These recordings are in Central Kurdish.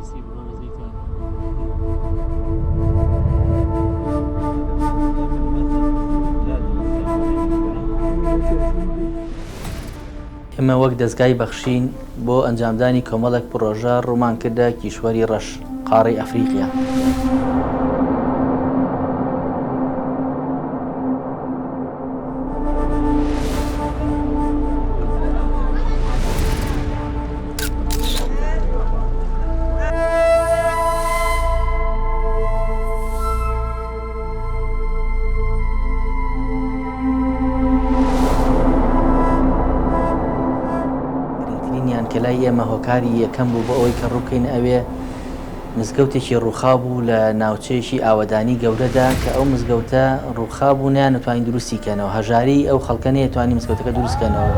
ئێمە وەک دەستگای بەخشین بۆ ئەنجامدانی کۆمەڵێک پرۆژە ڕوومانکردە کیشوەری ڕەش قاڕی ئەفریقیا. کەلای ئێمە هۆکاری یەکەم بوو بۆ ئەوەی کە ڕووکەین ئەوێ مزگەوتێکی ڕووخا بوو لە ناوچەیەکی ئاوەدانی گەورەدا کە ئەو مزگەوتە ڕووخا بوونیان نتوانین دروستیکەنەوە هەژاری ئەو خەڵکە نەیەتوانی مزگەوتەکە دروستکەنەوە.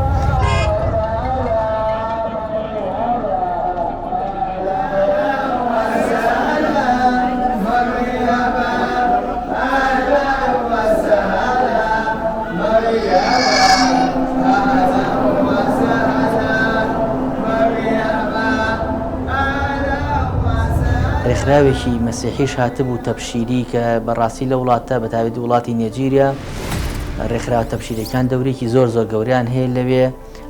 ڕێکخراوێکی مەسیحیش هاتبوو تەبشیری کە بەڕاستی لە وڵاتە بەتابەتی وڵاتی نێجیریا ڕێکخراوە تەبشیرەکان دەورێکی زۆر گەوریان هەیە لەوێ.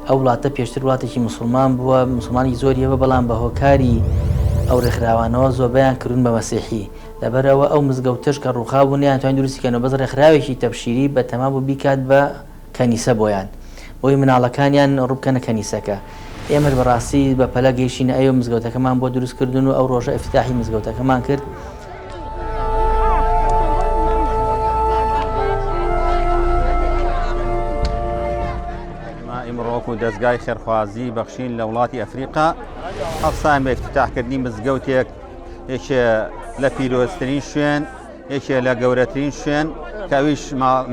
ئەو وڵاتە پێشتر وڵاتێکی مسلمان بووە، مسلمانی زۆریەوە، بەڵام بە هۆکاری ئەو ڕێکخراوانەوە زۆربیان کردون بە مەسیحی. لەبەرەوە ئەو مزگەوتەش کە ڕووخا بوو نەیانتوانی دروستیکەنەوە، بەس ڕێکخراوێکی تەبشیری بە تەمام بوو بیکات بە کەنیسە بۆیان، بۆی مناڵەکانیان ڕووبکەنە کەنیسەکە. ئێمە بەڕاستی بە پەلە گەیشتینە ئەوێ مزگەوتەکەمان بۆ دروستکردن و ئەو ڕۆژە ئەفتتاحی مزگەوتەکەمان کرد. ئیمڕۆک و دەستگای خێرخوازی بەخشین لە وڵاتی ئەفریقا هەڵسان بە ئفتتاحکردنی مزگەوتێک، یەکێ لە پیرۆزترین شوێن، یەکێ لە گەورەترین شوێن کە ئەویش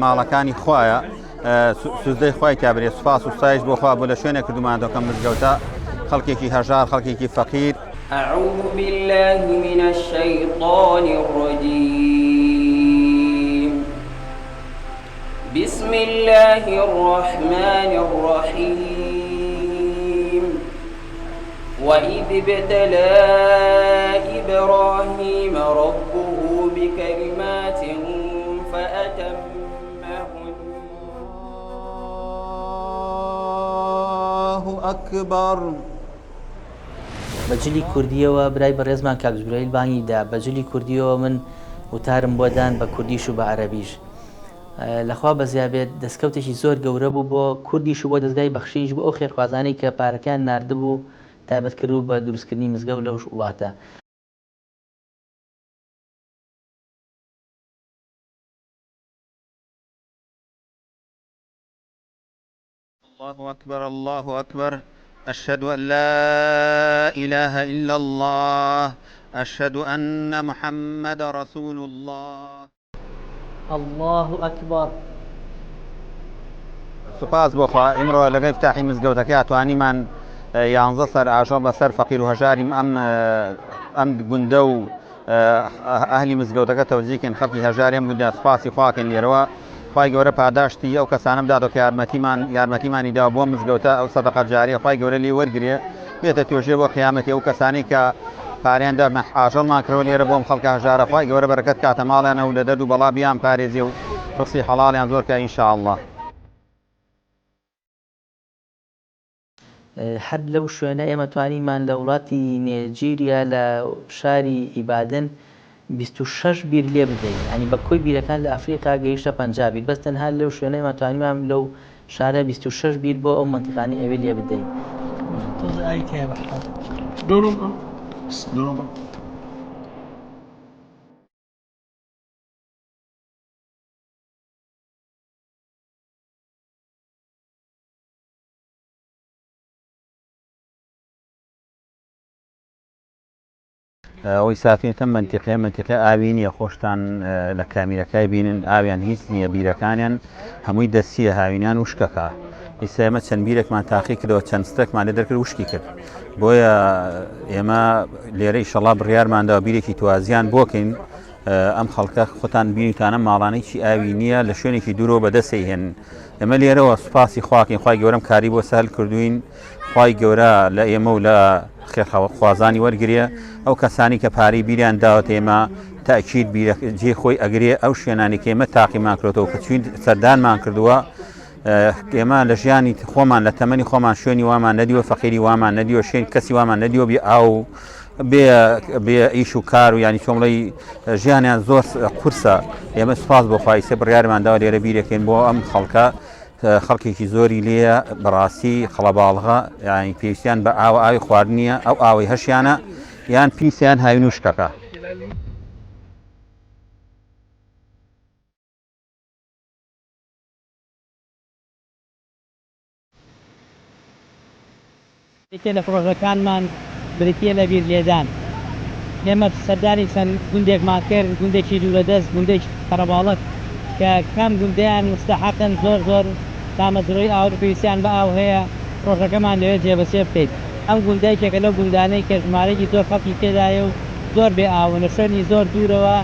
ماڵەکانی خۆیە. سوزدەی خۆی کابرێ، سوپاس و ستایش بۆ خوا بۆ لە شوێنە کردومانەوە کەم مزگەوتە خەڵکێکی هەژار، خەڵکێکی فەقیر. أعوذ بالله من الشيطان الرجيم. بسم الله الرحمن الرحيم. وإذ ابتلى إبراهيم ربه بكلمات فأتمهن. الله أكبر. بەجلی کوردیەوە برای بەڕێزمان کاک جوبرەیل بانگیدا، بەجلی کوردیەوە من وتارم بۆدان بە کوردیش و بە عەرەبیش. لەخوا بەزیابێت دەستکەوتێکی زۆر گەورە بوو بۆ کوردیش و بۆ دەستگای بەخشیش بۆ ئەو خێرخوازانەی کە پارەکان ناردبوو تایبەت کردو بە دروستکردنی مزگەوت لەو وڵاتە. الله أكبر الله أكبر. أشهد أن لا إله إلا الله. أشهد أن محمد رسول الله. الله أكبر. سپاس بۆ خوا ئیمڕۆ لەگەڵ ئفتتاحی مزگەوتەکە ئەتوانیمان 11 سەر ئاژەڵ بەسەر فەقیر و هەژاری ئەم گوندە و ئەهلی مزگەوتەکە تەوزیکن خەڵکی هەژاری ئەم گوندە سپاسی خواکەن لێرەوە. خوای گەورە پاداشتی ئەو کەسانە بداتەوە کە یارمەتیمانی داوە بۆ مزگەوتە، ئەو سەدەقە جاریە خوای گەورە لێ وەرگرێ بێتە توێژێ بۆ قیامەتی. ئەو کەسانی کە پاریاندا ئاژەڵمان کردەوە لێرە بۆم خەڵکە هەژارە، خوای گەورە بەرەکەت کاتە ماڵیانە و لە دەرد و بەڵا بیان پارێزی و ڕزقی حەڵاڵیان زۆر کە ئینشاءالله. هەر لەو شوێنە ئێمە توانیمان لە وڵاتی نێجیریا لە شاری ئیبادن 26 بیر لێ بدەین، ینی بە کۆی بیرەکان لە ئەفریقا گەیشتە 50 بیر، بەس تەنها لەو شوێنە ئێمە توانیمان لەو شارە 26 بیر بۆ ئەو مەنتیقانەی ئەوێ لێ بدەین. ئەوەی سافێتە منتیقە ئاوی نیە، خۆشتان لە کامیرەکەی بینن ئاویان هیچ نییە، بیرەکانیان هەمووی دەستیە، هاوینیان وشکەکە. ئیسا ئێمە چەند بیرێکمان تاقی کردەوە، چەند ستەکمان لێ دەرکرد وشکی کرد، بۆیە ئێمە لێرە ئیشەڵا بڕیارمانداوە بیرێکی توازیان بۆکەین ئەم خەڵکە خۆتان بینیتانە ماڵانێکی ئاوی نییە لە شوێنێکی دوورۆ بەدەستی هێن. ئێمە لێرەوە سوپاسی خواکەین، خوای گەورەم کاری بۆ سەهل کردوین، خوای گەورە لە ئێمە و لە خێرخوازانی وەرگێ ئەو کەسانی کە پارەی بیریان داوە ئێمە تاکید جێ خۆی ئەگرێ ئەو شوێنانی کە ئێمە تاقیمان کردەوە کە چوین سەردانمان کردووە ئێمە لە ژیانی خۆمان لە تەمەنی خۆمان شوێنی وامان نەدیوە فەقیری وامان نەدیوە شوێن کەسی وامان نەدیوە بێ ئاو بێ ئیش و کار و ینی چۆمڵی ژیانیان زۆر قورسە ئێمە سوپاس بۆ خی سێ بڕیارمانداوە لێرە بیرەکەین بۆ ئەم خەڵکە خەڵکێکی زۆری لێە بەڕاستی خەڵەباڵغا ینی پێویستیان بە ئاوی خواردنیە ئەو ئاوی هەشیانە یان پیسیان هاوینوشکەکە. لە پرۆژەکانمان بریتە لە بیر لێدان ئێمە سەردانی چەند گوندێکمان کرد گوندێکی دوو لە دەست گوندێک قەرەباڵغ کە کام گوندیان مستەحەقن زۆر تامەزرۆی ئاو پێویستیان بە ئاو هەیە پرۆژەکەمان لەوێت جێبەجێ بکەیت ئەم گوندایکێکە لەو گوندانەی کە ژمارەی زۆر خەڵکی تێدایە و زۆر بێ ئاو لە شوێنی زۆر دوورەوە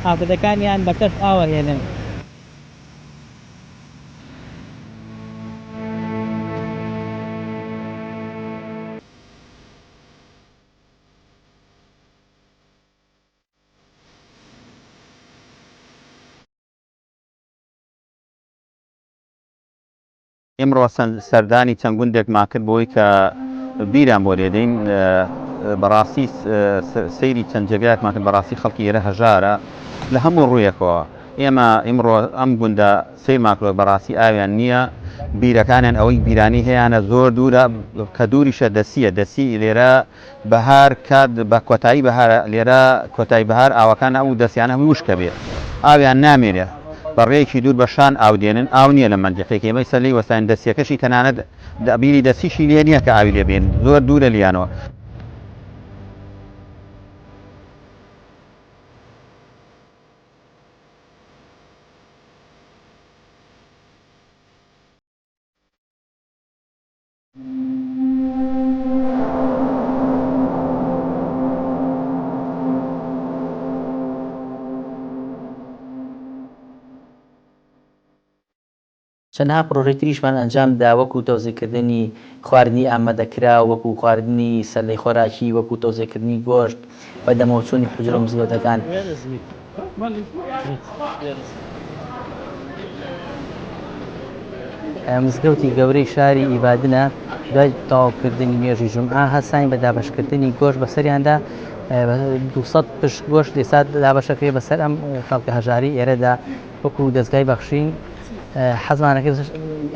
ئاودەکانیان بە کەس ئاوەهێنن. ئێمڕۆ سەردانی چەند گوندێکمان کرد بۆی کە بیران بۆ لێدەین بەڕاستی سەیری چەند جێگایەکمان کرد بەڕاستی خەڵکی ئێرە هەژارە لە هەموو ڕوویەکەوە ئێمە ئیمڕۆ ئەم گوندە سەیرمان کرد بەڕاستی ئاویان نییە بیرەکانیان ئەوەی بیرانی هەیەیانە زۆر دوورە کە دووریشە دەسی لێرە بەهار کات بە کۆتایی بەهار لێرە کۆتایی بەهار ئاوەکان ئەو دەستیانە هەمووی وشکە بێت ئاویان نامێنێ بەڕێیەکی دوور بەشان ئاودێنن ئاو نییە لە منجەقێکی ئێمەی سەرلی وەسان دەستیەکەشی تەنانەت دەبیری دەستیشی لێ نییە کە ئاوی لێبێن زۆر دوورە لیانەوە. چەندها پرۆژەی تریشمان ئەنجامدا وەکو تەوزیعکردنی خواردنی ئامادەکرا وەکو خواردنی سەرلەی خۆراکی وەکو تەوزیعکردنی گۆشت بە دەمەوچوونی حوجرە و مزگەوتەکان. مزگەوتی گەورەی شاری ئیبادنە دوای تەواوکردنی نوێژی جومعە هەستاین بە دابەشکردنی گۆشت بەسەریاندا 200 پشت گۆشت لێسا دابەشەکرێ بەسەر ئەم خەڵکە هەژاری ئێرەدا وەکو دەستگای بەخشین حەزمانەکە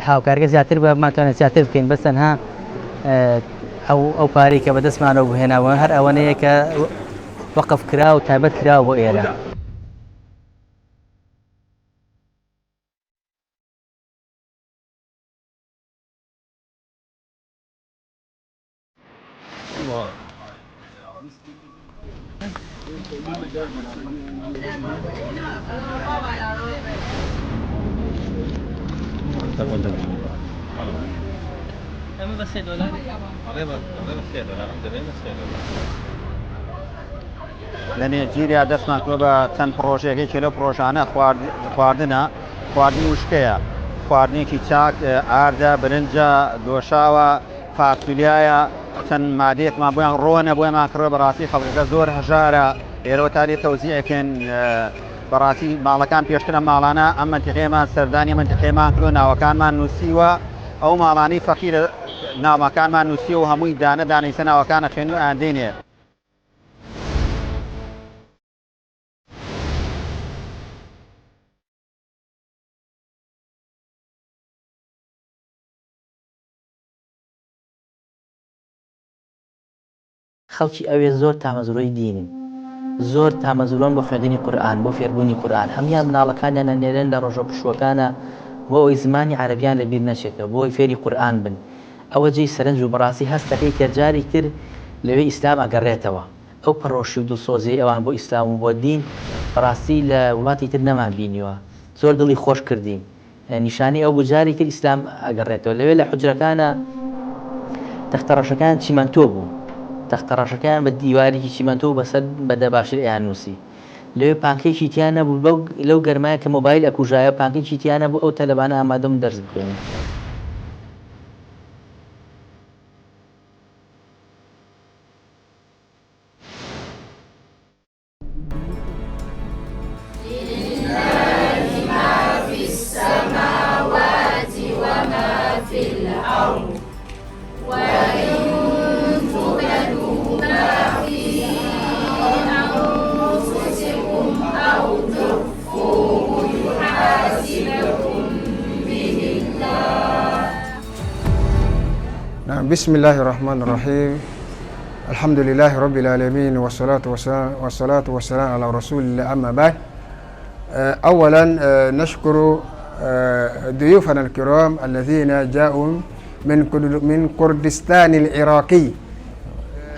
هاوکارگە زیاتر بماتوانێت زیاتر بکەین بەس تەنها ئەو پارەی کە بەدەستمانەوە بهێناوە هەر ئەوەنەیە کە وەقف کرا و تایبەت کراوە بۆ ئێرە. لە نێجیریا دەستمان کرد بە چەند پرۆژێکی لەو پرۆژانە خواردنە خواردنی وشکەیە خواردنێکی چاک ئاردە برنجە دۆشاوە فاسولیایە چەند مادەیەکمان بۆیان ڕۆنە بۆیمان کڕە بەڕاستی خەڵکەکە زۆر هەژارە ئێرەوە تا لێ تەوزیعەکەن بەڕاستی ماڵەکان پێشترە ماڵانە ئەم منتیقەیەمان سەردانی منتیقەیەمان کرد و ناوەکانمان نووسیوە ئەو ماڵانەی فەقیرە ناوەکانمان نووسیوە و هەمووی دانە دانیسە ناوەکانە خوێن و ئاندێنێ. خەڵکی ئەوێ زۆر تامەزرۆی دینن زۆر تامەزرۆن بۆ خوێندنی قورئان بۆ فێربوونی قورئان هەمویان مناڵەکانیان ئەنێرن لە ڕۆژە پشووەکانە بۆ ئەوەی زمانی عەرەبیان لەبیر نەچێتەوە بۆ ئەوەی فێری قورئان بن ئەوە جێی سەرنج و بەڕاستی هەستەکەی کە جاری تر لەوێ ئیسلام ئەگەڕێتەوە ئەو پەڕۆشی و دڵسۆزی ئەوان بۆ ئیسلام و بۆ دین بەڕاستی لە وڵاتی تر نەمان بینیوە زۆر دڵی خۆش کردین نیشانی ئەو بوو جاری تر ئیسلام ئەگەڕێتەوە لەوێ لە حوجرەکانە تەختەڕەشەکان چیمەنتۆ بوو تەختەڕەشەکان بە دیوارێکی چیمەنتۆ بەسەر بەدەباشر ئەیان نووسی لەوێ پانکەیەکی تیان نەبوو لەو گەرمایە کە مۆبایل ئەکوژایە پانکەیەکی تیان نەبوو ئەو تەلەبانە ئامادەم دەرس بخوێنن. بسم الله الرحمن الرحيم. الحمد لله رب العالمين والصلاة والسلام على رسول الله. أما بعد، أولا نشكر ضيوفنا الكرام الذين جاءوا من كردستان العراقي.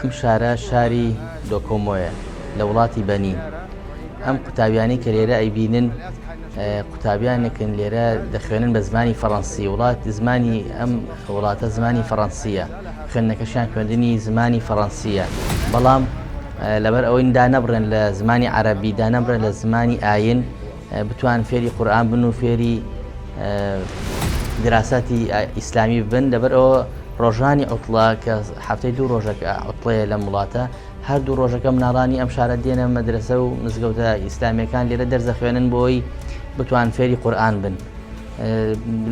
ئەم شارە شاری دۆکۆمۆیە لە وڵاتی بەنین. ئەم قوتابیانی کە لێرە ئەیبینن قوتابیانێکن لێرە دەخوێنن بە زمانی فەڕەنسی. وڵات زمانی ئەم وڵاتە زمانی فەڕەنسیە، خوێندنەکەشیان خوێندنی زمانی فەڕەنسیە، بەڵام لەبەر ئەوەی دانەبڕن لە زمانی عەرەبی، دانەبڕن لە زمانی ئاین، بتوان فێری قورئان بن و فێری دراساتی ئیسلامی بن. لەبەر ئەوە ڕۆژانی عوتڵە کە هەفتەی 2 ڕۆژەکە عوتڵەیە لەم وڵاتە، هەر 2 ڕۆژەکە مناڵانی ئەم شارە دێنە مەدرسە و مزگەوتە ئیسلامیەکان لێرە دەرزەخوێنن بۆی بتوان فێری قورئان بن.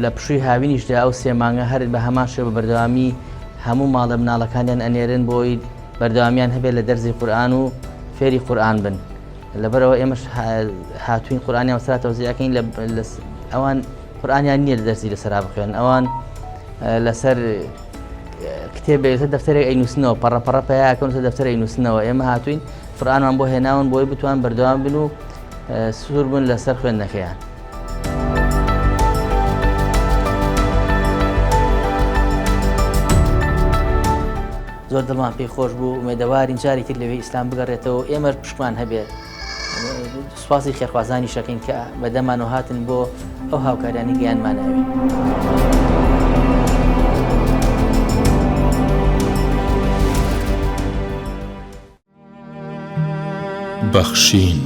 لە پشووی هاوینیشدا ئەو 3 مانگە هەر بە هەمان شێوە بە بەردەوامی هەموو ماڵە مناڵەکانیان ئەنێرن بۆی بەردەوامیان هەبێت لە دەرزی قورئان و فێری قورئان بن. لەبەرەوە ئێمەش هاتوین قورئانیان وەسرا تەوزیعەکەین. ئەوان قورئانیان نییە لە دەرزی لەسەرا بخوێن، ئەوان لەسەر کتێبێک دەفتەرێک ئەینووسنەوە، پەڕەپەڕە پەیاکەون لەسەر دەفتەر ئەینووسنەوە. ئێمە هاتوین قورئانمان بۆ هێناون بۆی بتوان بەردەوام بن و سوور بن لەسەر خوێندنەکەیان. زۆر دڵمان پێی خۆش بوو، ئومێدەوارین جاری تر لەوێ ئیسلام بگەڕێتەوە. ئێمە پشتمان هەبێت سوپاسی خێرخوازانی شەکەین کە بەدەمانەوە هاتن بۆ ئەو هاوکاریانی گیانمانەوێت. بەخشین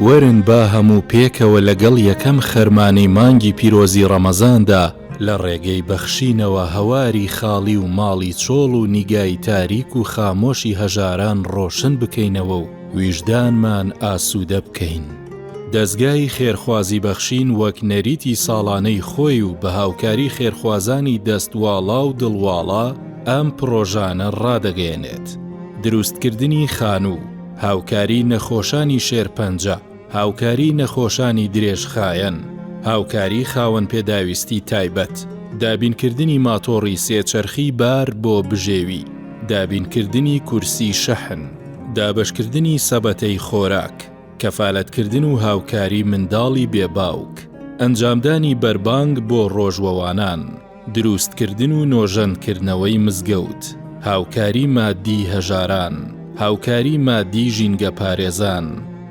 وەرن با هەموو پێکەوە لەگەڵ یەکەم خەرمانەی مانگی پیرۆزی ڕەمەزاندا لە ڕێگەی بەخشینەوە هەواری خاڵی و ماڵی چۆڵ و نیگای تاریک و خامۆشی هەژاران ڕۆشن بکەینەوە و ویژدانمان ئاسوودە بکەین. دەستگای خێرخوازی بەخشین وەک نەریتی ساڵانەی خۆی و بە هاوکاری خێرخوازانی دەستواڵا و دڵواڵا ئەم پرۆژانە ڕادەگەیەنێت. دروستکردنی خانوو، هاوکاری نەخۆشانی شێرپەنجە، هاوکاری نەخۆشانی درێژخایەن، هاوکاری خاوەن پێداویستی تایبەت، دابینکردنی ماتۆڕی سێچەرخی بار بۆ بژێوی، دابینکردنی کورسی شەحن، دابەشکردنی سەبەتەی خۆراک، کەفالەتکردن و هاوکاری منداڵی بێباوک، ئەنجامدانی بەربانگ بۆ ڕۆژوەوانان، دروستکردن و نۆژەنکردنەوەی مزگەوت، هاوکاری مادی هەژاران، هاوکاری مادی ژینگە پارێزان.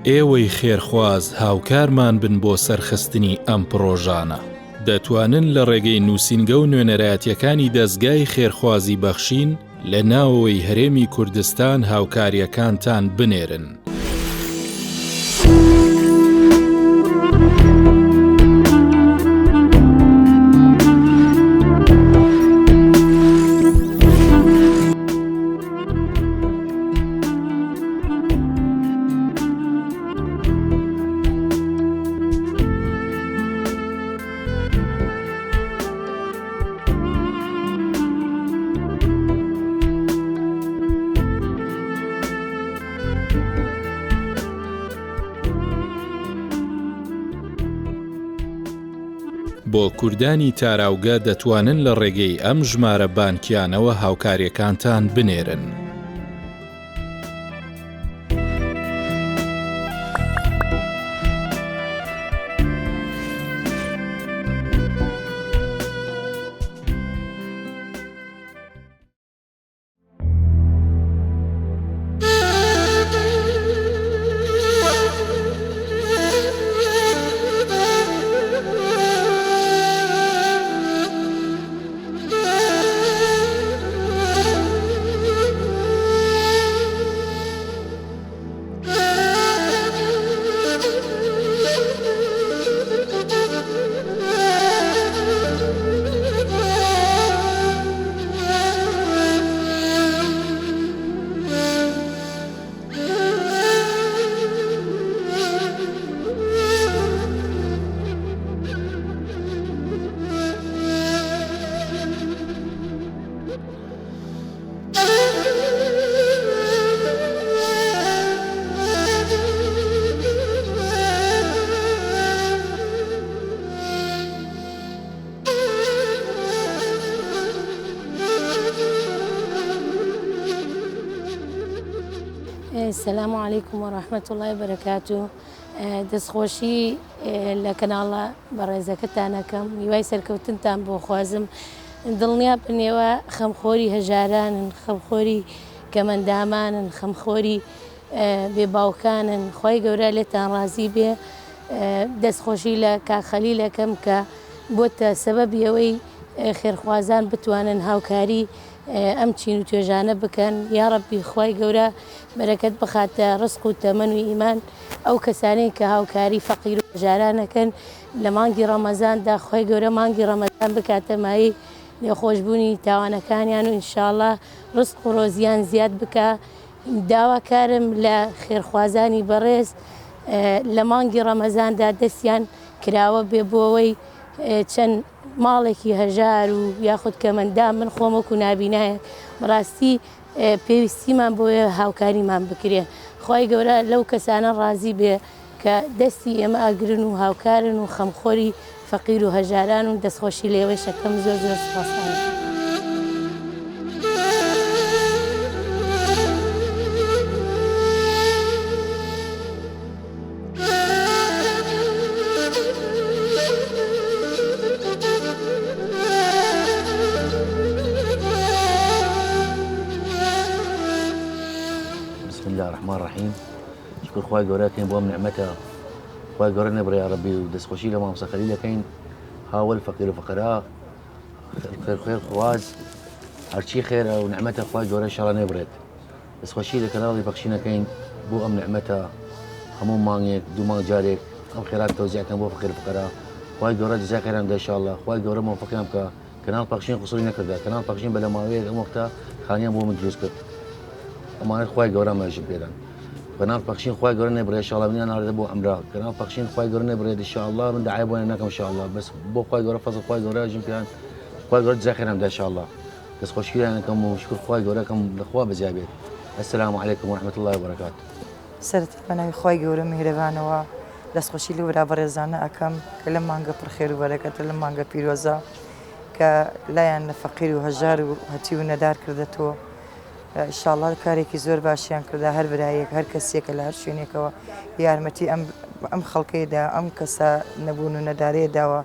ئێوەی خێرخواز هاوکارمان بن بۆ سەرخستنی ئەم پرۆژانە. دەتوانن لە ڕێگەی نووسینگە و نوێنەرایەتیەکانی دەستگای خێرخوازی بەخشین لە ناوەوەی هەرێمی کوردستان هاوکاریەکانتان بنێرن. بۆ کوردانی تاراوگە دەتوانن لە ڕێگەی ئەم ژمارە بانکیانەوە هاوکاریەکانتان بنێرن. السلام عليكم ورحمة الله وبركاته. دەستخۆشی لە کەناڵە بەڕێزەکەتانەکەم هیوای سەرکەوتنتان بۆ خوازم. دڵنیا بنێوە خەمخۆری هەژارانن، خەمخۆری کەمەندامانن، خەمخۆری بێباوکانن. خی گەورە لێتان ڕازی بێ. دەستخۆشی لە کاخەلیلەکەم کە بۆتە سەبەبیەوەی خێرخوازان بتوانن هاوکاری ئەم چین و توێژانە بکەن. یا ڕەبی خی گەورە بەرەکەت بخاتە ڕزق و تەمەن و ئیمان ئەو کەسانەی کە هاوکاری فەقیر و هەژارانەکەن لە مانگی ڕەمەزاندا خی گەورە مانگی ڕەمەزان بکاتە مایی لێخۆشببوونی تاوانەکانیان و ئینشاءڵڵا ڕزق و ڕۆزیان زیاد بکە. داواکارم لە خێرخوازانی بەڕێز لە مانگی ڕەمەزاندا دەستیان کراوە بێ بۆەوەی چەند ماڵێکی هەژار و یاخود کەمەندام من خۆمەکو نابینایە بەڕاستی پێویستیمان بۆیە هاوکاریمان بکرێ. خی گەورە لەو کەسانە ڕازی بێ کە دەستی ئێمە ئاگرن و هاوکارن و خەمخۆری فەقیر و هەژاران و دەستخۆشی لێوەی شەکەم زۆر زۆر سپاسانە. بسم الله الرحمن الرحيم. شكر خواهي قوراكين بوام نعمتها خواهي قورانا برا يا ربي ودس لما مسخري لكين هاول فقير وفقراء خير خواز هرشي خير ونعمتها خواهي قورا ان شاء الله نبرد دس خوشي لك راضي بخشينا كين بو ام نعمتها همون مانيك دو مان جارك ام خيرات توزيع كان بو فقير وفقراء خواهي قورا جزاء خير ان شاء الله خواهي قورا موفقين بك كنال بخشين قصوري نكردا كنال بخشين بلا ماويه ام وقتها خانيان بو مدروس كرت امانه خواهي قورا ما جبيران كنال بخشين خواهي قورا نبرد ان شاء الله من انا هذا بو امراء كنال بخشين خواهي قورا نبرد ان شاء الله من دعايه بونا ان شاء الله بس بو خواهي قورا فضل خواهي قورا جنبيان خواهي قورا جزاء خير ان شاء الله بس خوشي انا كم وشكر خواهي قورا كم الاخوه بزابيت. السلام عليكم ورحمه الله وبركاته. سرت انا خواهي قورا مهربانوا دەستخۆشی لە ورا بەڕێزانە ئەەکەم کە لە مانگە پڕخێر و بەرەکەتە لە مانگە پیرۆزە کە لایەن لە فەقیر و هەژار و هەتی و نەدار کردێتەوە. ئینشاءڵڵا کارێکی زۆر باشیان کردا هەر برایەک هەر کەسێکە لە هەر شوێنێکەوە یارمەتی ئەم خەڵکەیدا ئەم کەسە نەبوون و نەدارەیە داوە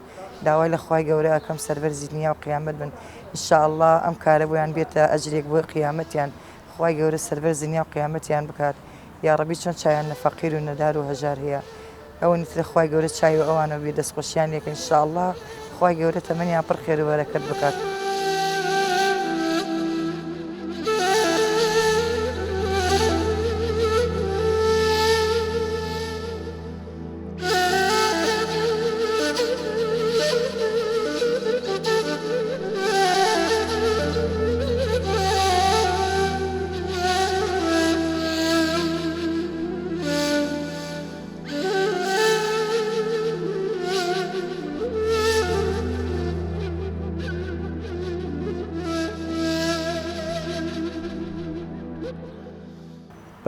داوای لە خوای گەورە ئەەکەم سەربەرزی دنیا و قیامەت بن. ئینشاءڵڵا ئەم کارە بۆیان بێتە ئەجرێک بۆ قیامەتیان خوای گەورە سەربەرزی دنیا و قیامەتیان بکات. یا ڕەبی چۆن چایان لە فەقیر و نەدار و هەژار هەیە ئەوە نیترە خوای گەورە چاوی ئەوانە بێ دەستخۆشیان لێکە ئینشاءڵڵا خوای گەورە تەمەنیان پڕ خێر و بەرەکەت بکات.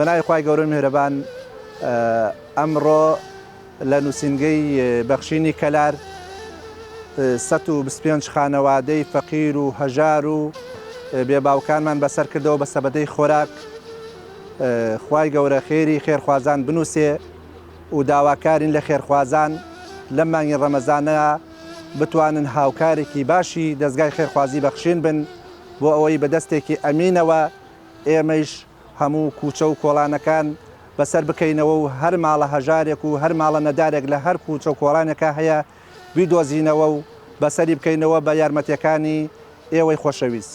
بەناوی خوای گەورە میهرەبان ئەمڕۆ لە نووسینگەی بەخشینی کەلار 125 خانەوادەی فەقیر و هەژار و بێباوکانمان بەسەر کردەوە بە سەبەدەی خۆراک. خوای گەورە خێری خێرخوازان بنووسێ و داواکارین لە خێرخوازان لەم مانگی ڕەمەزانە بتوانن هاوکارێکی باشی دەستگای خێرخوازی بەخشین بن بۆ ئەوەی بە دەستێکی ئەمینەوە ئێمەش هەموو کوچە و کۆڵانەکان بەسەر بکەینەوە و هەر ماڵە هەژارێک و هەر ماڵە نەدارێک لە هەر کوچە و کۆڵانێکە هەیە بیدۆزینەوە و بەسەری بکەینەوە بە یارمەتیەکانی ئێوەی خۆشەویست.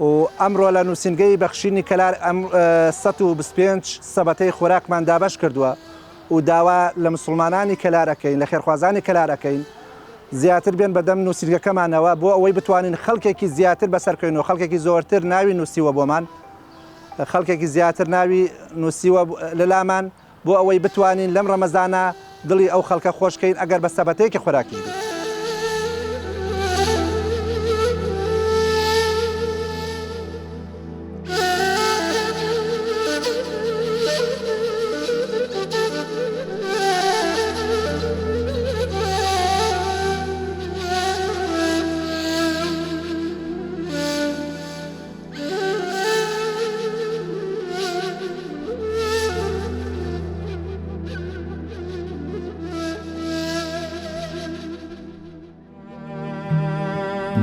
و ئەمڕۆ لە نووسینگەی بەخشینی کەلار 125 سەبەتەی خۆراکمان دابەش کردووە و داوا لە مسلمانانی کەلارەکەین لە خێرخوازانی کەلارەکەین زیاتر بێن بەدەم نووسینگەکەمانەوە بۆ ئەوەی بتوانین خەڵکێکی زیاتر بەسەرکەوینەوە خەڵکێکی زۆرتر ناوی نووسیوە بۆمان خەڵکێکی زیاتر ناوی نووسیوە لەلامان بۆ ئەوەی بتوانین لەم ڕەمەزانە دڵی ئەو خەڵکە خۆشکەین ئەگەر بە سەبەتەیەکی خۆراکی بێت.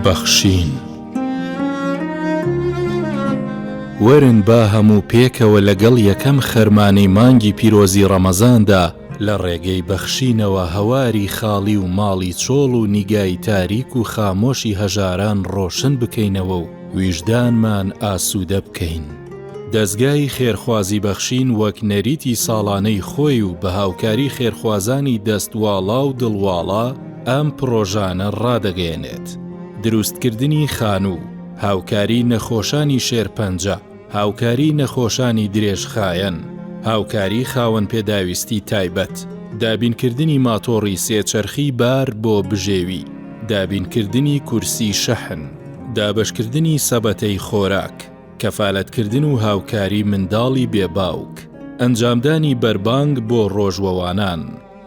بەخشین. وەرن با هەموو پێکەوە لەگەڵ یەکەم خەرمانەی مانگی پیرۆزی ڕەمەزاندا لە ڕێگەی بەخشینەوە هەواری خاڵی و ماڵی چۆڵ و نیگای تاریک و خامۆشی هەژاران ڕۆشن بکەینەوە و ویژدانمان ئاسوودە بکەین. دەستگای خێرخوازی بەخشین وەک نەریتی ساڵانەی خۆی و بە هاوکاری خێرخوازانی دەستواڵا و دڵواڵا ئەم پرۆژانە ڕادەگەیەنێت. دروستکردنی خانوو، هاوکاری نەخۆشانی شێرپەنجە، هاوکاری نەخۆشانی درێژخایەن، هاوکاری خاوەن پێداویستی تایبەت، دابینکردنی ماتۆڕی سێچەرخی بار بۆ بژێوی، دابینکردنی کورسی شەحن، دابەشکردنی سەبەتەی خۆراک، کەفالەتکردن و هاوکاری منداڵی بێباوک، ئەنجامدانی بەربانگ بۆ ڕۆژوەوانان،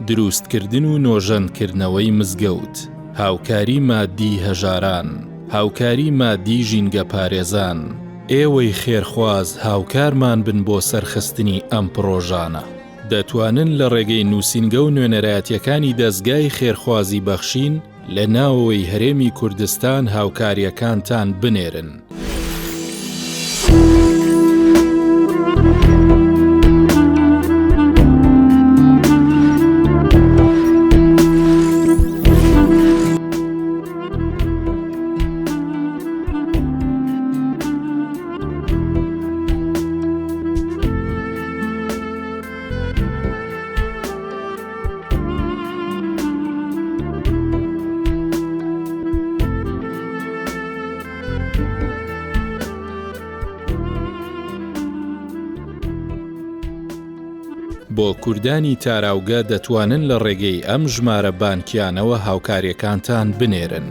دروستکردن و نۆژەندکردنەوەی مزگەوت، هاوکاری مادی هەژاران، هاوکاری مادی ژینگە پارێزان. ئێوەی خێرخواز هاوکارمان بن بۆ سەرخستنی ئەم پرۆژانە. دەتوانن لە ڕێگەی نووسینگە و نوێنەرایەتیەکانی دەستگای خێرخوازی بەخشین لە ناوەوەی هەرێمی کوردستان هاوکاریەکانتان بنێرن. بۆ کوردانی تاراوگە دەتوانن لە ڕێگەی ئەم ژمارە بانکیانەوە هاوکاریەکانتان بنێرن.